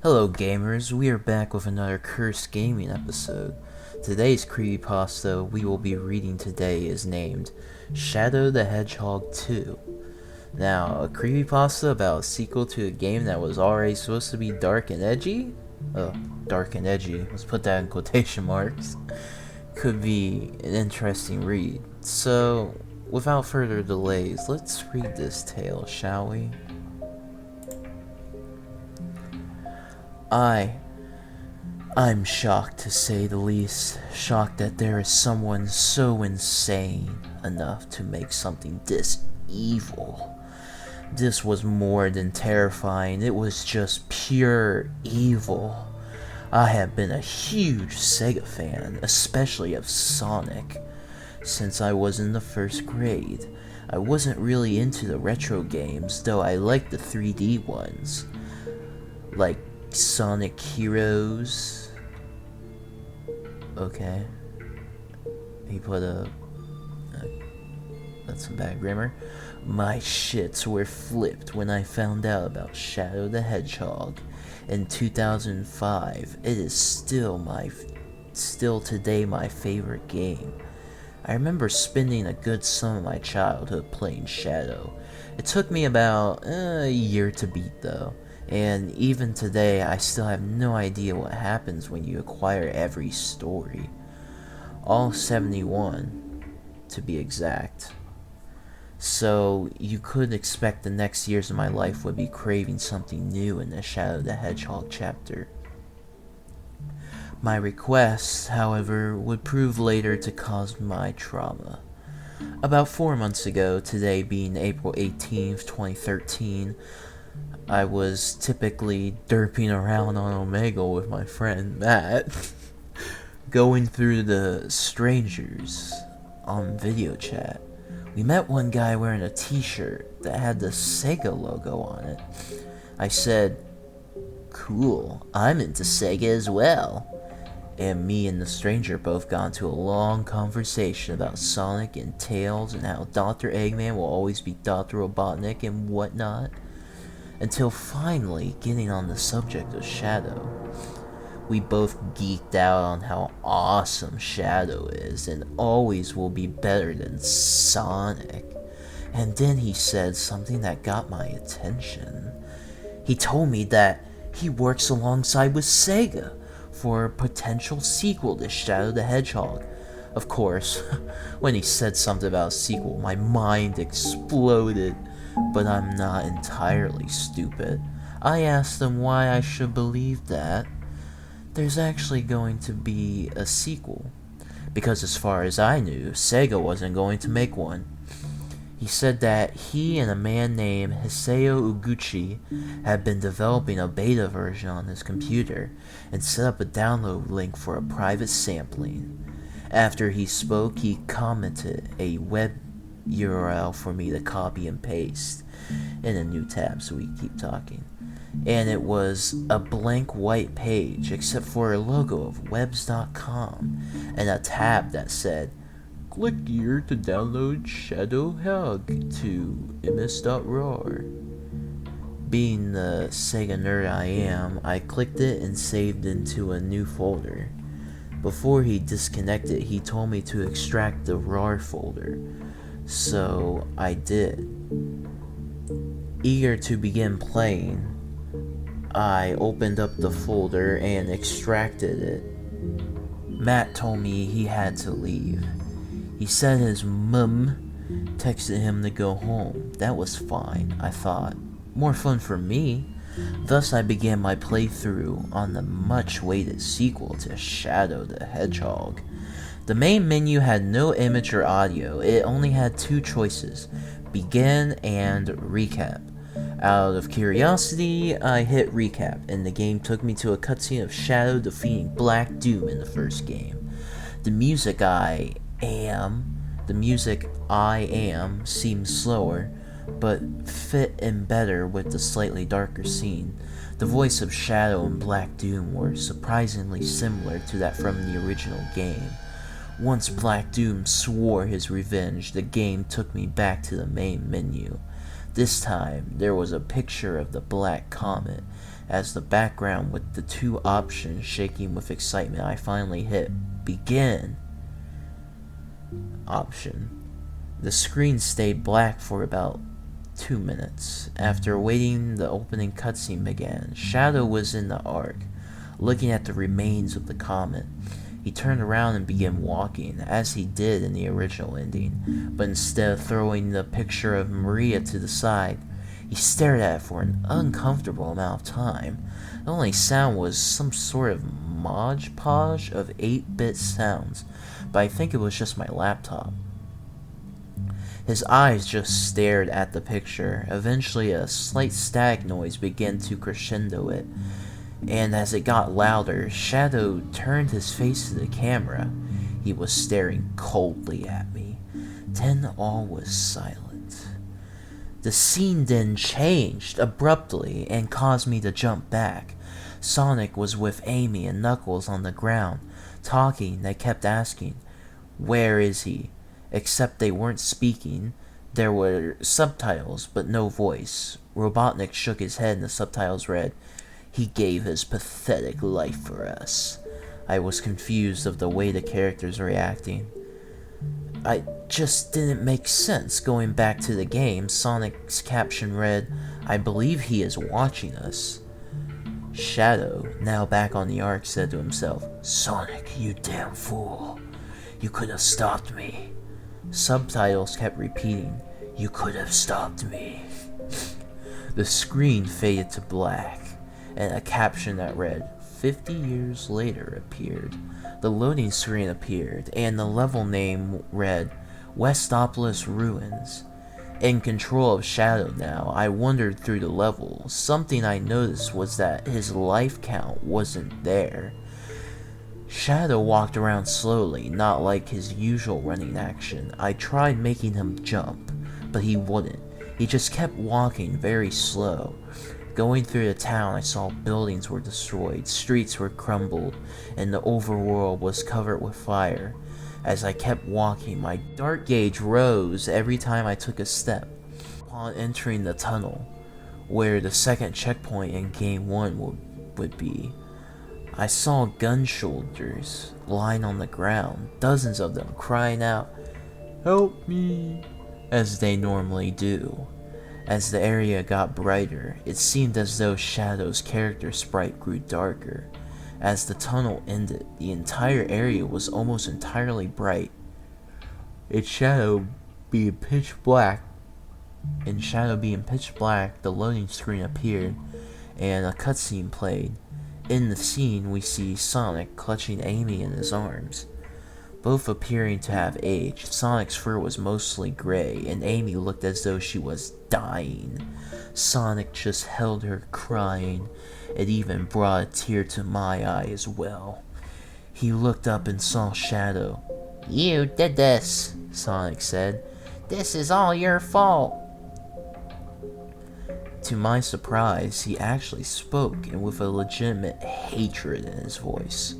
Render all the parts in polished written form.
Hello gamers, we are back with another Cursed Gaming episode. Today's creepypasta we will be reading today is named Shadow the Hedgehog 2. Now, a creepypasta about a sequel to a game that was already supposed to be dark and edgy? Dark and edgy, let's put that in quotation marks. Could be an interesting read. So, without further delays, let's read this tale, shall we? I'm shocked to say the least. Shocked that there is someone so insane enough to make something this evil. This was more than terrifying, it was just pure evil. I have been a huge Sega fan, especially of Sonic, since I was in the first grade. I wasn't really into the retro games, though I liked the 3D ones, like Sonic Heroes. Okay. He put that's some bad grammar. My shits were flipped when I found out about Shadow the Hedgehog in 2005. It is still today my favorite game. I remember spending a good sum of my childhood playing Shadow. It took me about a year to beat though. And even today, I still have no idea what happens when you acquire every story. All 71, to be exact. So, you could expect the next years of my life would be craving something new in the Shadow the Hedgehog chapter. My request, however, would prove later to cause my trauma. About 4 months ago, today being April 18th, 2013, I was typically derping around on Omegle with my friend Matt, going through the strangers on video chat. We met one guy wearing a t-shirt that had the Sega logo on it. I said, "Cool, I'm into Sega as well." And me and the stranger both got into a long conversation about Sonic and Tails and how Dr. Eggman will always be Dr. Robotnik and whatnot. Until finally getting on the subject of Shadow. We both geeked out on how awesome Shadow is and always will be better than Sonic. And then he said something that got my attention. He told me that he works alongside with Sega for a potential sequel to Shadow the Hedgehog. Of course, when he said something about a sequel, my mind exploded. But I'm not entirely stupid. I asked them why I should believe that. There's actually going to be a sequel. Because as far as I knew, Sega wasn't going to make one. He said that he and a man named Hisao Uguchi had been developing a beta version on his computer and set up a download link for a private sampling. After he spoke, he commented a web URL for me to copy and paste in a new tab so we can keep talking. And it was a blank white page except for a logo of webs.com and a tab that said, "Click here to download Shadow Hedgehog to ms.rar." Being the Sega nerd I am, I clicked it and saved into a new folder. Before he disconnected, he told me to extract the RAR folder. So I did. Eager to begin playing, I opened up the folder and extracted it. Matt told me he had to leave. He said his mum texted him to go home. That was fine, I thought. More fun for me. Thus I began my playthrough on the much-awaited sequel to Shadow the Hedgehog. The main menu had no image or audio. It only had two choices, begin and recap. Out of curiosity, I hit recap, and the game took me to a cutscene of Shadow defeating Black Doom in the first game. The music I am seemed slower, but fit in better with the slightly darker scene. The voice of Shadow and Black Doom were surprisingly similar to that from the original game. Once Black Doom swore his revenge, the game took me back to the main menu. This time, there was a picture of the Black Comet, As the background with the two options shaking with excitement, I finally hit begin option. The screen stayed black for about 2 minutes. After waiting, the opening cutscene began. Shadow was in the Ark, looking at the remains of the comet. He turned around and began walking, as he did in the original ending, but instead of throwing the picture of Maria to the side, he stared at it for an uncomfortable amount of time. The only sound was some sort of modge podge of 8-bit sounds, but I think it was just my laptop. His eyes just stared at the picture. Eventually, a slight static noise began to crescendo it, and as it got louder, Shadow turned his face to the camera. He was staring coldly at me. Then all was silent. The scene then changed abruptly and caused me to jump back. Sonic was with Amy and Knuckles on the ground, talking. They kept asking, "Where is he?" Except they weren't speaking. There were subtitles, but no voice. Robotnik shook his head and the subtitles read, "He gave his pathetic life for us." I was confused of the way the characters were reacting. I just didn't make sense. Going back to the game, Sonic's caption read, "I believe he is watching us." Shadow, now back on the Ark, said to himself, "Sonic, you damn fool. You could have stopped me." Subtitles kept repeating, "You could have stopped me." The screen faded to black, and a caption that read, 50 years later appeared. The loading screen appeared, and the level name read, Westopolis Ruins. In control of Shadow now, I wandered through the level. Something I noticed was that his life count wasn't there. Shadow walked around slowly, not like his usual running action. I tried making him jump, but he wouldn't. He just kept walking very slow. Going through the town, I saw buildings were destroyed, streets were crumbled, and the overworld was covered with fire. As I kept walking, my dart gauge rose every time I took a step. Upon entering the tunnel, where the second checkpoint in Game 1 would be, I saw gun shoulders lying on the ground, dozens of them crying out, "Help me," as they normally do. As the area got brighter, it seemed as though Shadow's character sprite grew darker. As the tunnel ended, the entire area was almost entirely bright. In Shadow being pitch black, the loading screen appeared, and a cutscene played. In the scene, we see Sonic clutching Amy in his arms, both appearing to have aged. Sonic's fur was mostly gray, and Amy looked as though she was dying. Sonic just held her, crying. It even brought a tear to my eye as well. He looked up and saw Shadow. "You did this," Sonic said. "This is all your fault." To my surprise, he actually spoke, and with a legitimate hatred in his voice.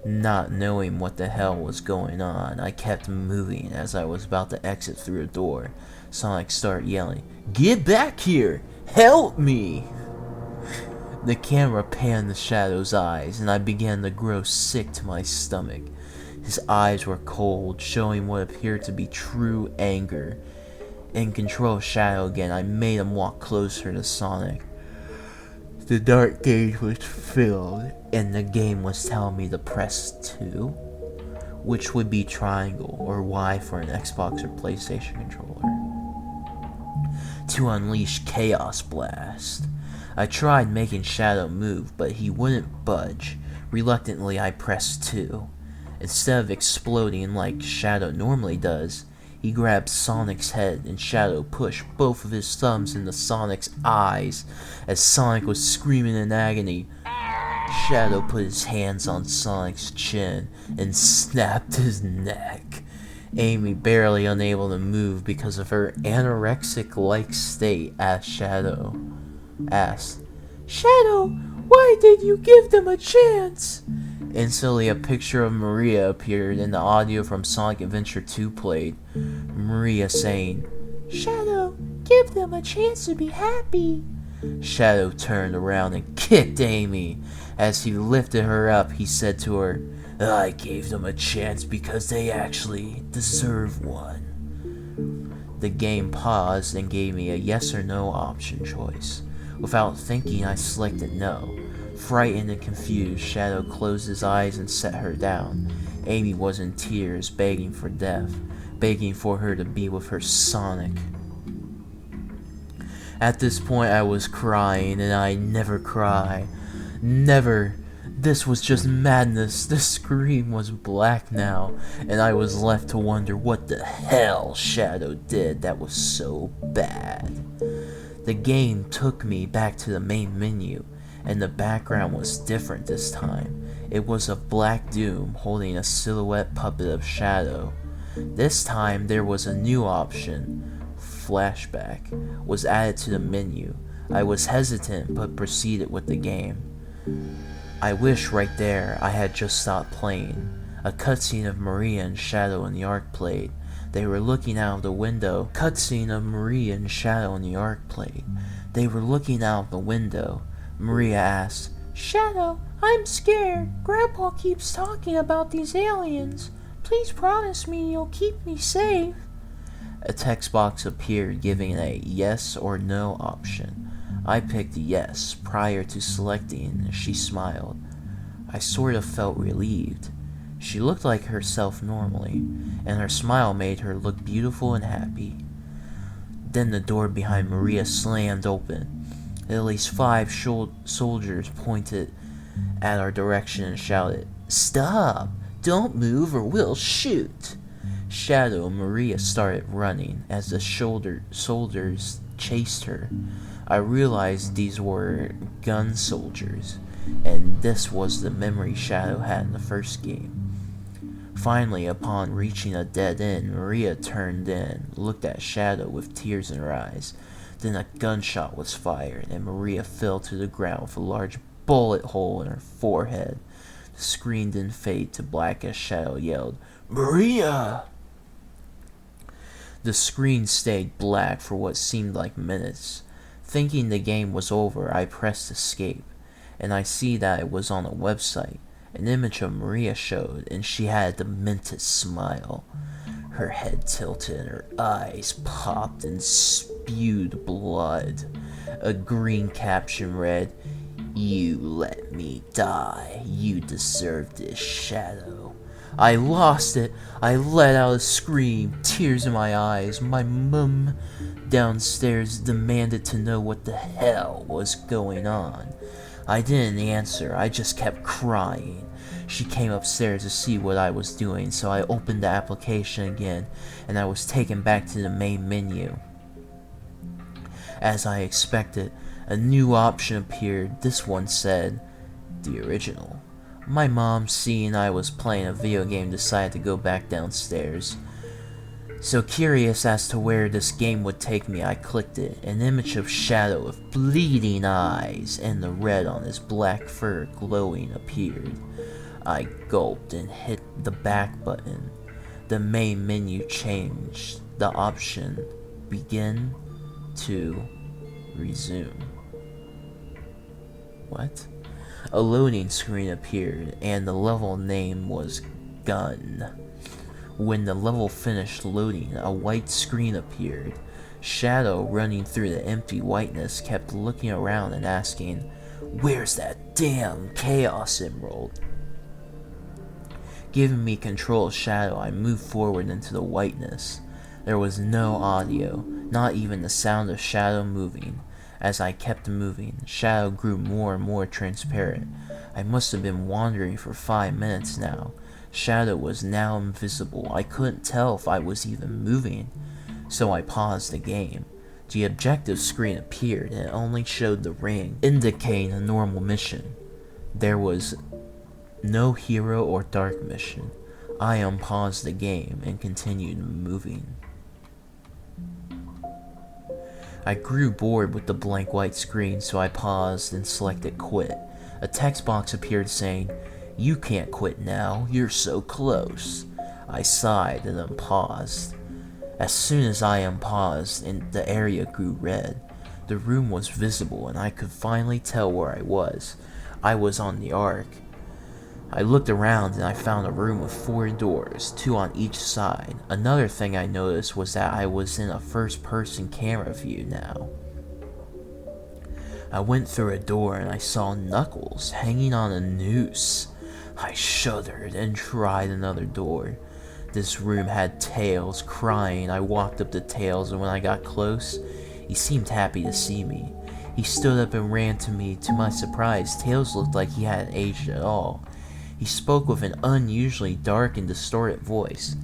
Not knowing what the hell was going on, I kept moving. As I was about to exit through a door, Sonic started yelling, "Get back here! Help me!" The camera panned to Shadow's eyes, and I began to grow sick to my stomach. His eyes were cold, showing what appeared to be true anger. In control of Shadow again, I made him walk closer to Sonic. The dart gauge was filled, and the game was telling me to press 2, which would be triangle, or Y for an Xbox or PlayStation controller, to unleash Chaos Blast. I tried making Shadow move, but he wouldn't budge. Reluctantly, I pressed 2. Instead of exploding like Shadow normally does, he grabbed Sonic's head, and Shadow pushed both of his thumbs into Sonic's eyes. As Sonic was screaming in agony, Shadow put his hands on Sonic's chin and snapped his neck. Amy, barely unable to move because of her anorexic-like state, asked, "Shadow, why did you give them a chance?" Instantly, a picture of Maria appeared, and the audio from Sonic Adventure 2 played. Maria saying, "Shadow, give them a chance to be happy." Shadow turned around and kicked Amy. As he lifted her up, he said to her, "I gave them a chance because they actually deserve one." The game paused and gave me a yes or no option choice. Without thinking, I selected no. Frightened and confused, Shadow closed his eyes and set her down. Amy was in tears, begging for death, begging for her to be with her Sonic. At this point, I was crying, and I never cry. Never. This was just madness. The screen was black now, and I was left to wonder what the hell Shadow did that was so bad. The game took me back to the main menu, and the background was different this time. It was of Black Doom holding a silhouette puppet of Shadow. This time there was a new option. Flashback was added to the menu. I was hesitant but proceeded with the game. I wish right there I had just stopped playing. A cutscene of Maria and Shadow in the Ark played. They were looking out of the window. Cutscene of Maria and Shadow in the Ark played. They were looking out of the window. Maria asked, "Shadow, I'm scared. Grandpa keeps talking about these aliens. Please promise me you'll keep me safe." A text box appeared giving a yes or no option. I picked yes prior to selecting, and she smiled. I sort of felt relieved. She looked like herself normally, and her smile made her look beautiful and happy. Then the door behind Maria slammed open. At least 5 soldiers pointed at our direction and shouted, "Stop! Don't move or we'll shoot!" Shadow and Maria started running as the soldiers chased her. I realized these were gun soldiers, and this was the memory Shadow had in the first game. Finally, upon reaching a dead end, Maria turned in, looked at Shadow with tears in her eyes. Then a gunshot was fired, and Maria fell to the ground with a large bullet hole in her forehead. The screen then faded to black as Shadow yelled, "Maria!" The screen stayed black for what seemed like minutes. Thinking the game was over, I pressed escape, and I see that it was on a website. An image of Maria showed, and she had a demented smile. Her head tilted and her eyes popped and spewed blood. A green caption read, "You let me die. You deserve this, Shadow." I lost it. I let out a scream, tears in my eyes. My mum downstairs demanded to know what the hell was going on. I didn't answer. I just kept crying. She came upstairs to see what I was doing, so I opened the application again, and I was taken back to the main menu. As I expected, a new option appeared. This one said, "The original." My mom, seeing I was playing a video game, decided to go back downstairs. So curious as to where this game would take me, I clicked it. An image of Shadow with bleeding eyes and the red on his black fur glowing appeared. I gulped and hit the back button. The main menu changed. The option, begin to resume. What? A loading screen appeared, and the level name was Gun. When the level finished loading, a white screen appeared. Shadow, running through the empty whiteness, kept looking around and asking, "Where's that damn Chaos Emerald?" Giving me control of Shadow, I moved forward into the whiteness. There was no audio, not even the sound of Shadow moving. As I kept moving, Shadow grew more and more transparent. I must have been wandering for 5 minutes now. Shadow was now invisible. I couldn't tell if I was even moving, so I paused the game. The objective screen appeared, and it only showed the ring, indicating a normal mission. There was no hero or dark mission. I unpaused the game and continued moving. I grew bored with the blank white screen, so I paused and selected quit. A text box appeared saying, "You can't quit now, you're so close." I sighed and unpaused. As soon as I unpaused, the area grew red. The room was visible and I could finally tell where I was. I was on the Ark. I looked around and I found a room with 4 doors, 2 on each side. Another thing I noticed was that I was in a first-person camera view now. I went through a door and I saw Knuckles hanging on a noose. I shuddered and tried another door. This room had Tails crying. I walked up to Tails and when I got close, he seemed happy to see me. He stood up and ran to me. To my surprise, Tails looked like he hadn't aged at all. He spoke with an unusually dark and distorted voice.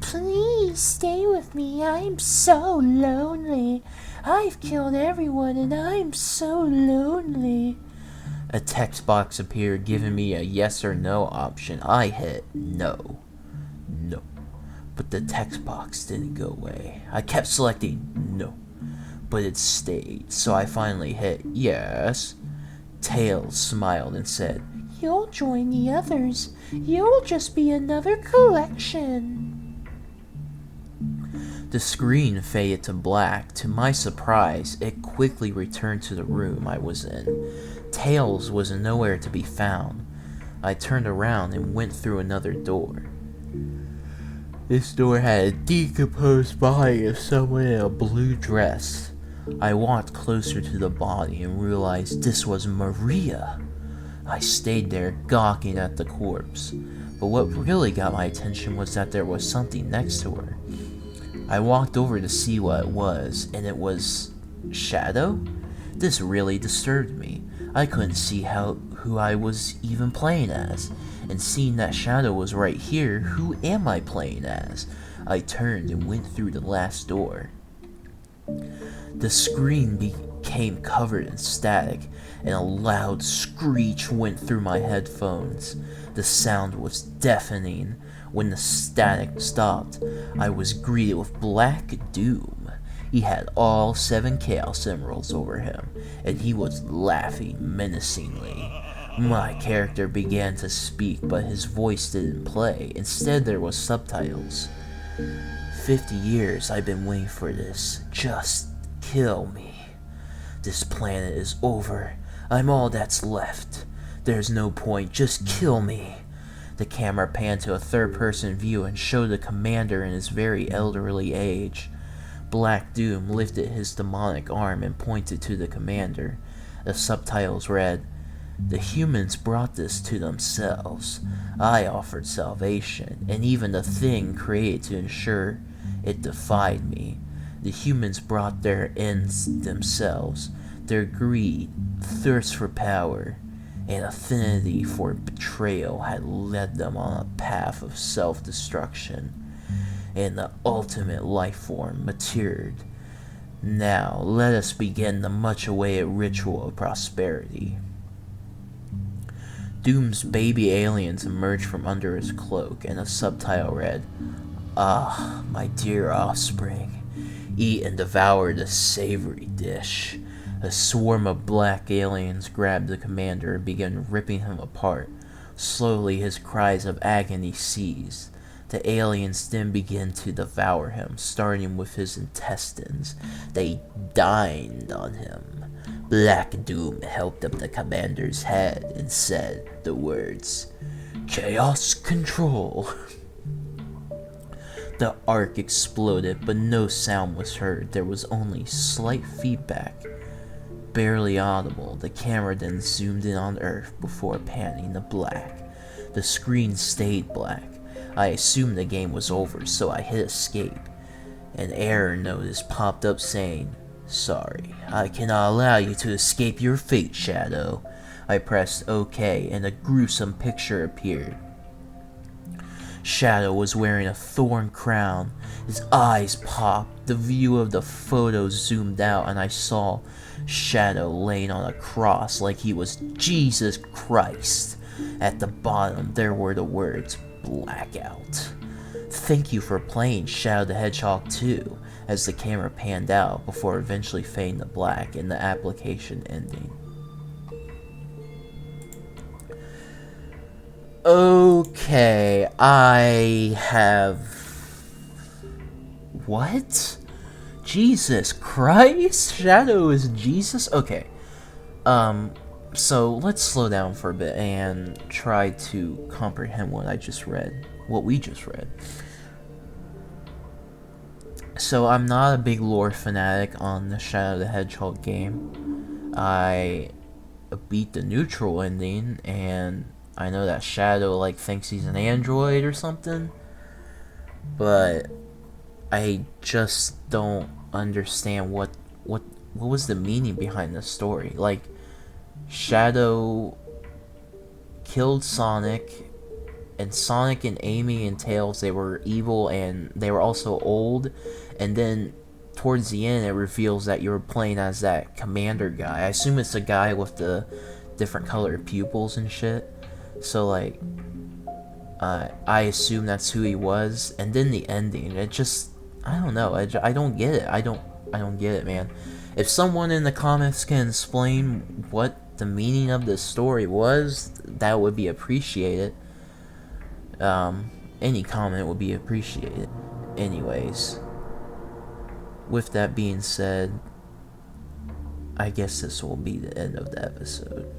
Please stay with me. I'm so lonely. I've killed everyone and I'm so lonely. A text box appeared giving me a yes or no option. I hit no. No. But the text box didn't go away. I kept selecting no, but it stayed, so I finally hit yes. Tails smiled and said, You'll join the others. You'll just be another collection. The screen faded to black. To my surprise, it quickly returned to the room I was in. Tails was nowhere to be found. I turned around and went through another door. This door had a decomposed body of someone in a blue dress. I walked closer to the body and realized this was Maria. I stayed there, gawking at the corpse. But what really got my attention was that there was something next to her. I walked over to see what it was, and it was Shadow? This really disturbed me. I couldn't see who I was even playing as. And seeing that Shadow was right here, who am I playing as? I turned and went through the last door. The screen became covered in static, and a loud screech went through my headphones. The sound was deafening. When the static stopped, I was greeted with Black Doom. He had all 7 Chaos Emeralds over him, and he was laughing menacingly. My character began to speak, but his voice didn't play. Instead, there was subtitles. 50 years I've been waiting for this. Just kill me. This planet is over. I'm all that's left. There's no point. Just kill me. The camera panned to a third-person view and showed the commander in his very elderly age. Black Doom lifted his demonic arm and pointed to the commander. The subtitles read, The humans brought this to themselves. I offered salvation, and even the thing created to ensure it defied me. The humans brought their ends themselves. Their greed, thirst for power, and affinity for betrayal had led them on a path of self-destruction, and the ultimate life form matured. Now, let us begin the much-awaited ritual of prosperity. Doom's baby aliens emerged from under his cloak, and a subtitle read, Ah, my dear offspring, eat and devour this savory dish. A swarm of black aliens grabbed the commander and began ripping him apart. Slowly his cries of agony ceased. The aliens then began to devour him, starting with his intestines. They dined on him. Black Doom held up the commander's head and said the words, Chaos Control. The Ark exploded, but no sound was heard. There was only slight feedback. Barely audible, the camera then zoomed in on Earth before panning to black. The screen stayed black. I assumed the game was over, so I hit escape. An error notice popped up saying, Sorry, I cannot allow you to escape your fate, Shadow. I pressed OK, and a gruesome picture appeared. Shadow was wearing a thorn crown. His eyes popped. The view of the photo zoomed out, and I saw Shadow laying on a cross like he was Jesus Christ. At the bottom, there were the words, Blackout. Thank you for playing Shadow the Hedgehog 2, as the camera panned out before eventually fading to black and the application ending. Okay, I have... What? Jesus Christ? Shadow is Jesus? Okay. So let's slow down for a bit and try to comprehend what I just read. What we just read. So I'm not a big lore fanatic on the Shadow the Hedgehog game. I beat the neutral ending, and I know that Shadow like thinks he's an android or something, but I just don't understand what was the meaning behind the story. Like, Shadow killed Sonic, and Sonic and Amy and Tails, they were evil and they were also old, and then towards the end it reveals that you're playing as that commander guy. I assume it's the guy with the different colored pupils and shit. So like, I assume that's who he was, and then the ending, it just, I don't know, I don't get it. I don't get it, man. If someone in the comments can explain what the meaning of this story was, that would be appreciated. Any comment would be appreciated. Anyways, with that being said, I guess this will be the end of the episode.